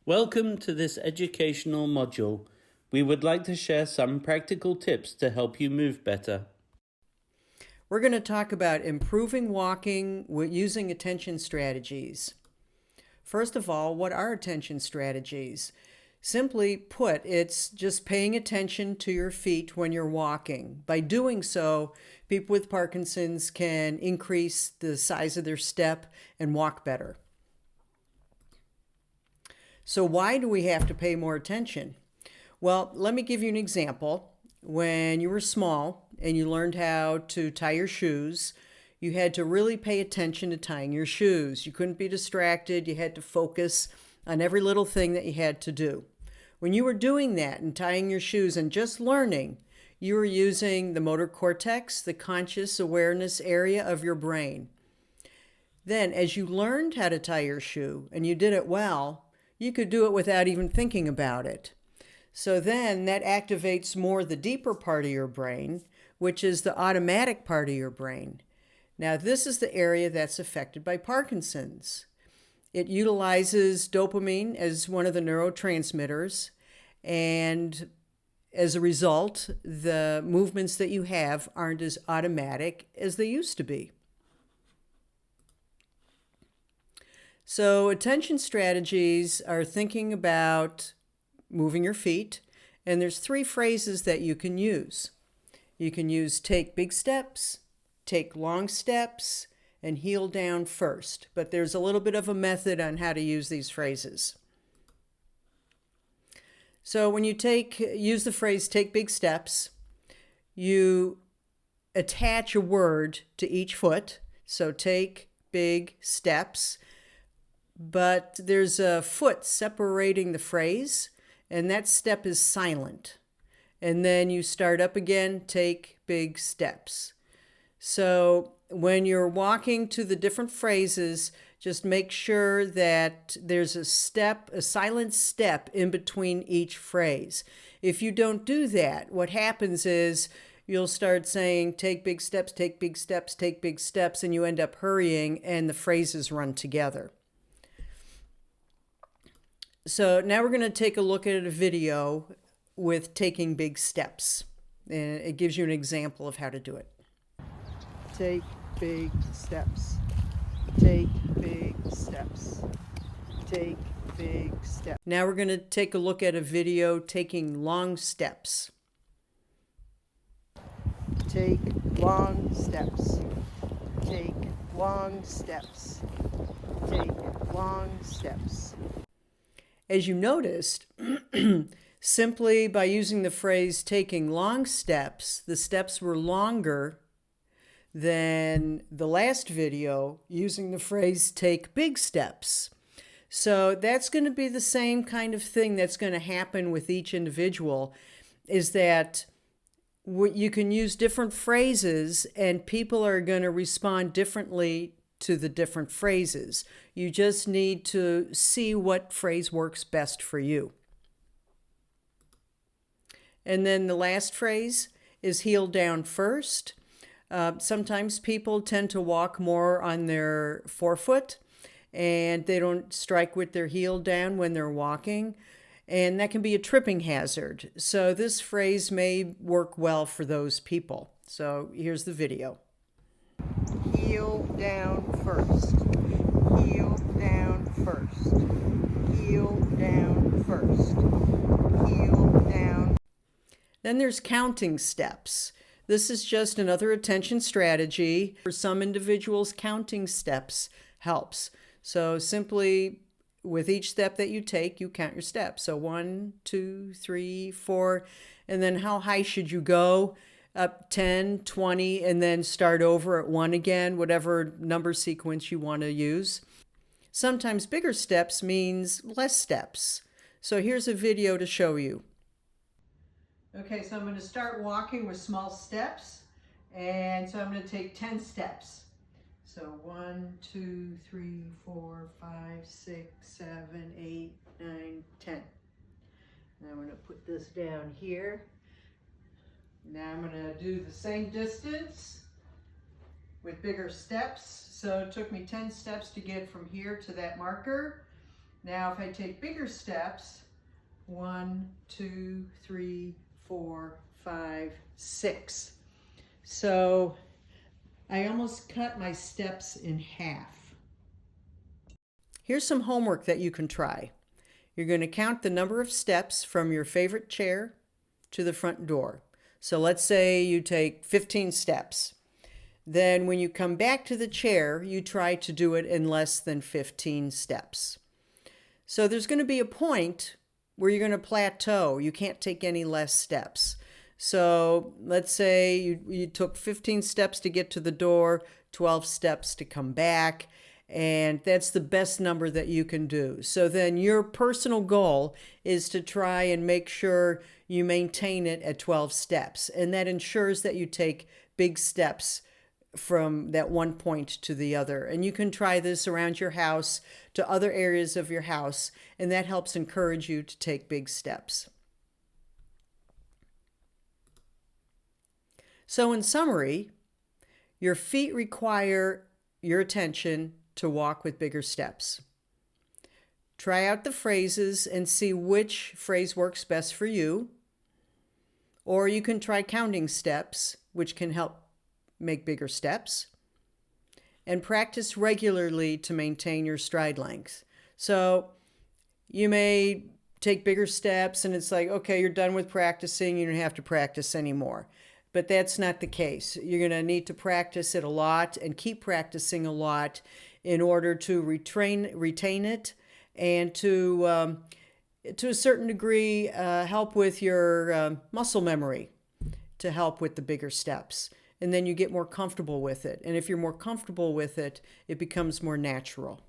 Welcome to this educational module. We would like to share some practical tips to help you move better. We're going to talk about improving walking using attention strategies. First of all, what are attention strategies? Simply put, it's just paying attention to your feet when you're walking. By doing so, people with Parkinson's can increase the size of their step and walk better. So why do we have to pay more attention? Well, let me give you an example. When you were small and you learned how to tie your shoes, you had to really pay attention to tying your shoes. You couldn't be distracted. You had to focus on every little thing that you had to do. When you were doing that and tying your shoes and just learning, you were using the motor cortex, the conscious awareness area of your brain. Then, as you learned how to tie your shoe and you did it well, you could do it without even thinking about it. So then that activates more the deeper part of your brain, which is the automatic part of your brain. Now, this is the area that's affected by Parkinson's. It utilizes dopamine as one of the neurotransmitters, and as a result, the movements that you have aren't as automatic as they used to be. So attention strategies are thinking about moving your feet, and there's 3 phrases that you can use. You can use take big steps, take long steps, and heel down first. But there's a little bit of a method on how to use these phrases. So when you use the phrase take big steps, you attach a word to each foot. So take big steps, but there's a foot separating the phrase, and that step is silent. And then you start up again, take big steps. So when you're walking to the different phrases, just make sure that there's a silent step in between each phrase. If you don't do that, what happens is you'll start saying, take big steps, take big steps, take big steps, and you end up hurrying and the phrases run together. So now we're going to take a look at a video with taking big steps. And it gives you an example of how to do it. Take big steps. Take big steps. Take big steps. Now we're going to take a look at a video taking long steps. Take long steps. Take long steps. Take long steps. As you noticed, simply by using the phrase taking long steps, the steps were longer than the last video using the phrase take big steps. So that's going to be the same kind of thing that's going to happen with each individual, is that you can use different phrases and people are going to respond differently to the different phrases. You just need to see what phrase works best for you. And then the last phrase is heel down first. Sometimes people tend to walk more on their forefoot and they don't strike with their heel down when they're walking. And that can be a tripping hazard. So this phrase may work well for those people. So here's the video. Heel down first. Heel down first. Heel down first. Heel down. Then there's counting steps. This is just another attention strategy. For some individuals, counting steps helps. So simply with each step that you take, you count your steps. So 1, 2, 3, 4, and then how high should you go? Up 10, 20, and then start over at 1 again, whatever number sequence you want to use. Sometimes bigger steps means less steps. So here's a video to show you. Okay, so I'm going to start walking with small steps, and so I'm going to take 10 steps. So 1, 2, 3, 4, 5, 6, 7, 8, 9, 10. And I'm going to put this down here. Now I'm going to do the same distance with bigger steps. So it took me 10 steps to get from here to that marker. Now if I take bigger steps, 1, 2, 3, 4, 5, 6. So I almost cut my steps in half. Here's some homework that you can try. You're going to count the number of steps from your favorite chair to the front door. So let's say you take 15 steps. Then when you come back to the chair, you try to do it in less than 15 steps. So there's going to be a point where you're going to plateau. You can't take any less steps. So let's say you took 15 steps to get to the door, 12 steps to come back, and that's the best number that you can do. So then your personal goal is to try and make sure you maintain it at 12 steps, and that ensures that you take big steps from that one point to the other. And you can try this around your house to other areas of your house, and that helps encourage you to take big steps. So in summary, your feet require your attention to walk with bigger steps. Try out the phrases and see which phrase works best for you. Or you can try counting steps, which can help make bigger steps. And practice regularly to maintain your stride length. So you may take bigger steps and it's like, okay, you're done with practicing, you don't have to practice anymore. But that's not the case. You're going to need to practice it a lot and keep practicing a lot in order to retain it and to a certain degree help with your muscle memory to help with the bigger steps. And then you get more comfortable with it. And if you're more comfortable with it, it becomes more natural.